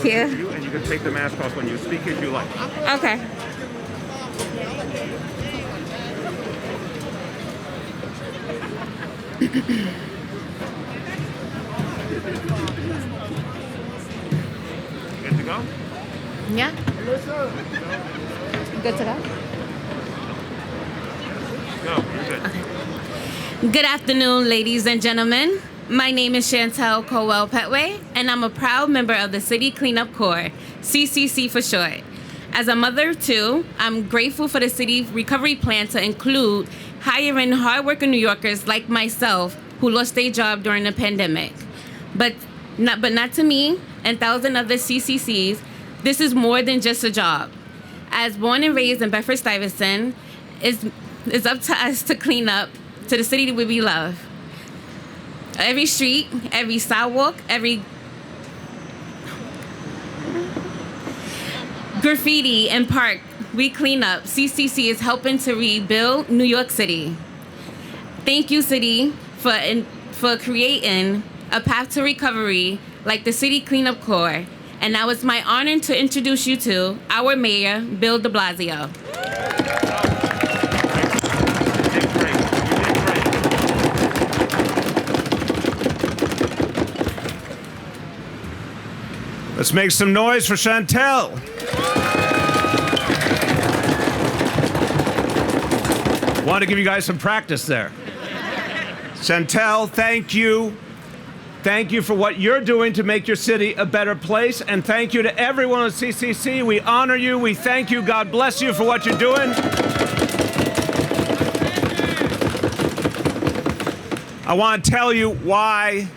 Here. And you can take the mask off when you speak if you like. Okay. Good to go? Yeah. Good to go? Go. You're good. Good afternoon, ladies and gentlemen. My name is Chantel Colwell-Petway, and I'm a proud member of the City Cleanup Corps, CCC for short. As a mother of two, I'm grateful for the city recovery plan to include hiring hardworking New Yorkers like myself who lost their job during the pandemic. But not to me and thousands of the CCCs, this is more than just a job. As born and raised in Bedford-Stuyvesant, it's up to us to clean up to the city that we love. Every street, every sidewalk, every graffiti and park we clean up. CCC is helping to rebuild New York City. Thank you, City, for creating a path to recovery like the City Cleanup Corps. And now it's my honor to introduce you to our mayor, Bill de Blasio. Let's make some noise for Chantel. Want to give you guys some practice there. Chantel, thank you. Thank you for what you're doing to make your city a better place. And thank you to everyone at CCC. We honor you. We thank you. God bless you for what you're doing. I want to tell you why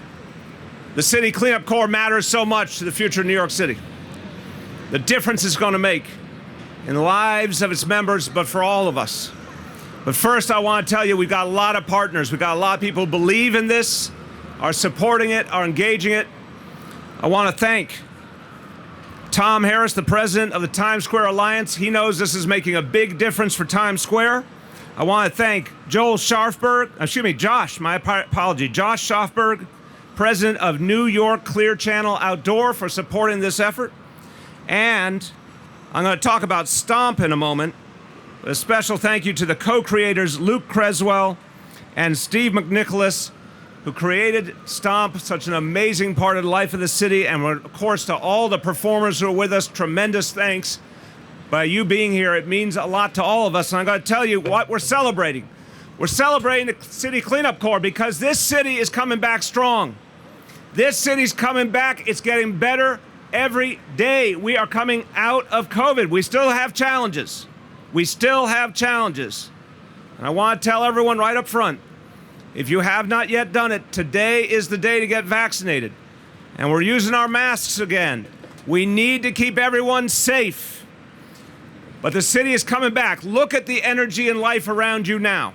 the City Cleanup Corps matters so much to the future of New York City. The difference it's going to make in the lives of its members, but for all of us. But first, I want to tell you, we've got a lot of partners. We've got a lot of people who believe in this, are supporting it, are engaging it. I want to thank Tom Harris, the president of the Times Square Alliance. He knows this is making a big difference for Times Square. I want to thank Josh Schaufberg, president of New York Clear Channel Outdoor, for supporting this effort. And I'm going to talk about STOMP in a moment. A special thank you to the co-creators Luke Creswell and Steve McNicholas, who created STOMP, such an amazing part of the life of the city. And of course, to all the performers who are with us, tremendous thanks. By you being here, it means a lot to all of us. And I'm going to tell you what we're celebrating. We're celebrating the City Cleanup Corps because this city is coming back strong. This city's coming back. It's getting better every day. We are coming out of COVID. We still have challenges. And I want to tell everyone right up front, if you have not yet done it, today is the day to get vaccinated. And we're using our masks again. We need to keep everyone safe. But the city is coming back. Look at the energy and life around you now.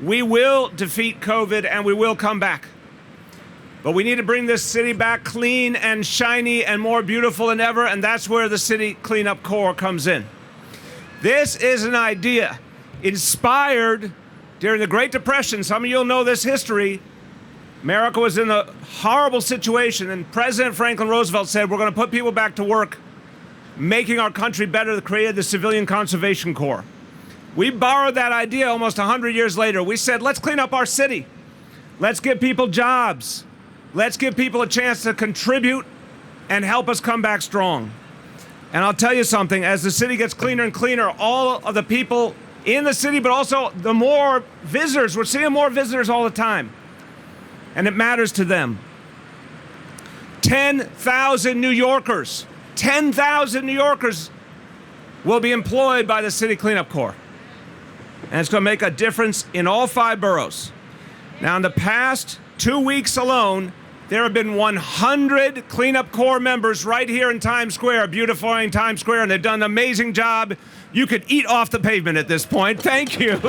We will defeat COVID and we will come back. But we need to bring this city back clean and shiny and more beautiful than ever, and that's where the City Cleanup Corps comes in. This is an idea inspired during the Great Depression. Some of you will know this history. America was in a horrible situation, and President Franklin Roosevelt said, we're going to put people back to work, making our country better. They created the Civilian Conservation Corps. We borrowed that idea almost 100 years later. We said, let's clean up our city. Let's give people jobs. Let's give people a chance to contribute and help us come back strong. And I'll tell you something, as the city gets cleaner and cleaner, all of the people in the city, but also the more visitors, we're seeing more visitors all the time. And it matters to them. 10,000 New Yorkers will be employed by the City Cleanup Corps. And it's going to make a difference in all 5 boroughs. Now, in the past 2 weeks alone, there have been 100 Cleanup Corps members right here in Times Square, beautifying Times Square, and they've done an amazing job. You could eat off the pavement at this point. Thank you.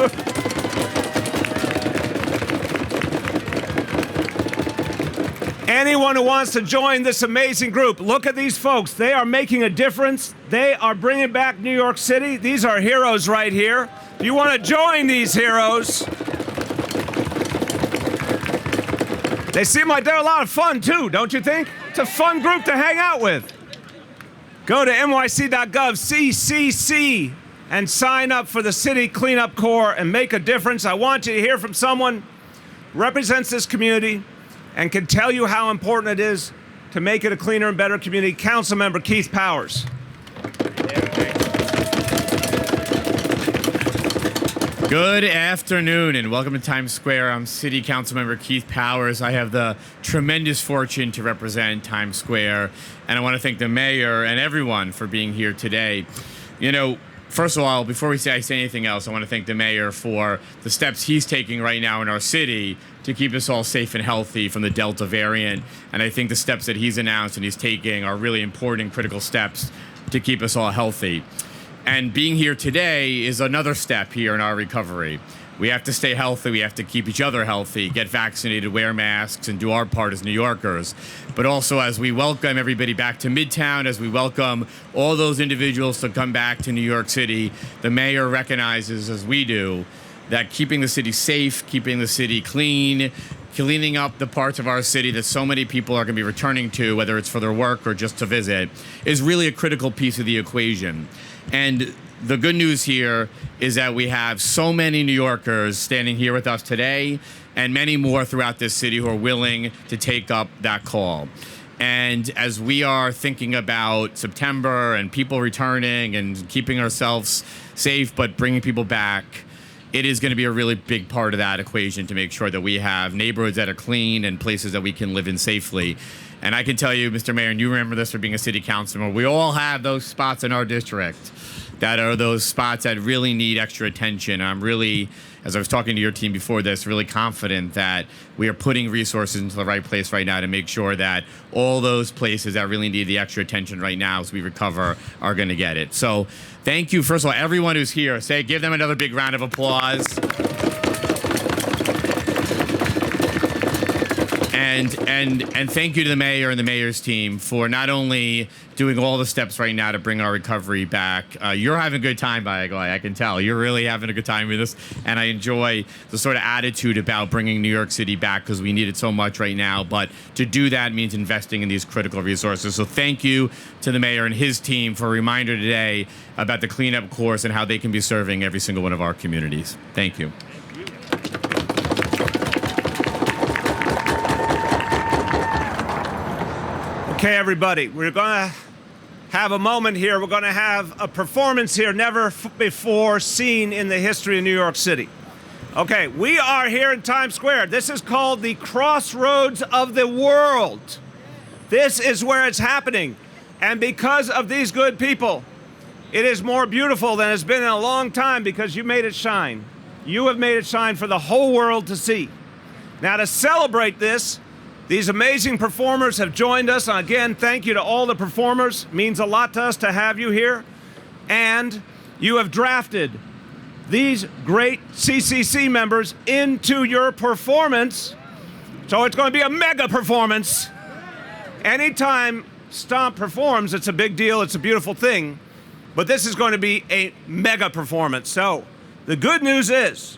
Anyone who wants to join this amazing group, look at these folks. They are making a difference. They are bringing back New York City. These are heroes right here. If you want to join these heroes, they seem like they're a lot of fun, too, don't you think? It's a fun group to hang out with. Go to nyc.gov/CCC and sign up for the City Cleanup Corps and make a difference. I want you to hear from someone who represents this community and can tell you how important it is to make it a cleaner and better community. Councilmember Keith Powers. Good afternoon and welcome to Times Square. I'm City Councilmember Keith Powers. I have the tremendous fortune to represent Times Square, and I want to thank the mayor and everyone for being here today. You know, first of all, before I say anything else, I want to thank the mayor for the steps he's taking right now in our city to keep us all safe and healthy from the Delta variant. And I think the steps that he's announced and he's taking are really important, critical steps to keep us all healthy. And being here today is another step here in our recovery. We have to stay healthy. We have to keep each other healthy, get vaccinated, wear masks, and do our part as New Yorkers. But also, as we welcome everybody back to Midtown, as we welcome all those individuals to come back to New York City, the mayor recognizes, as we do, that keeping the city safe, keeping the city clean, cleaning up the parts of our city that so many people are going to be returning to, whether it's for their work or just to visit, is really a critical piece of the equation. And the good news here is that we have so many New Yorkers standing here with us today and many more throughout this city who are willing to take up that call. And as we are thinking about September and people returning and keeping ourselves safe but bringing people back, it is going to be a really big part of that equation to make sure that we have neighborhoods that are clean and places that we can live in safely. And I can tell you, Mr. Mayor, and you remember this from being a city councilor, we all have those spots in our district that are those spots that really need extra attention. I'm really, as I was talking to your team before this, really confident that we are putting resources into the right place right now to make sure that all those places that really need the extra attention right now as we recover are going to get it. So thank you, first of all, everyone who's here. Give them another big round of applause. And thank you to the mayor and the mayor's team for not only doing all the steps right now to bring our recovery back. You're having a good time, by the way. I can tell. You're really having a good time with this. And I enjoy the sort of attitude about bringing New York City back because we need it so much right now. But to do that means investing in these critical resources. So thank you to the mayor and his team for a reminder today about the cleanup course and how they can be serving every single one of our communities. Thank you. Okay, everybody, we're going to have a moment here. We're going to have a performance here never before seen in the history of New York City. Okay, we are here in Times Square. This is called the Crossroads of the world. This is where it's happening. And because of these good people, it is more beautiful than it's been in a long time because you made it shine. You have made it shine for the whole world to see. Now, to celebrate this, these amazing performers have joined us. Again, thank you to all the performers. It means a lot to us to have you here. And you have drafted these great CCC members into your performance. So it's going to be a mega performance. Anytime STOMP performs, it's a big deal. It's a beautiful thing. But this is going to be a mega performance. So the good news is,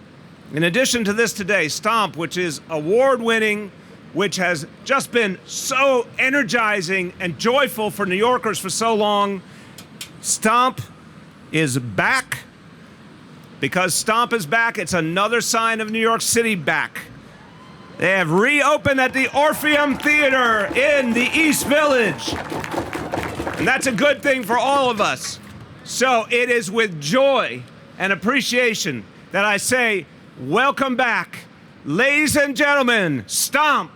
in addition to this today, STOMP, which is award-winning, which has just been so energizing and joyful for New Yorkers for so long. STOMP is back. Because STOMP is back, it's another sign of New York City back. They have reopened at the Orpheum Theater in the East Village. And that's a good thing for all of us. So it is with joy and appreciation that I say, welcome back. Ladies and gentlemen, STOMP.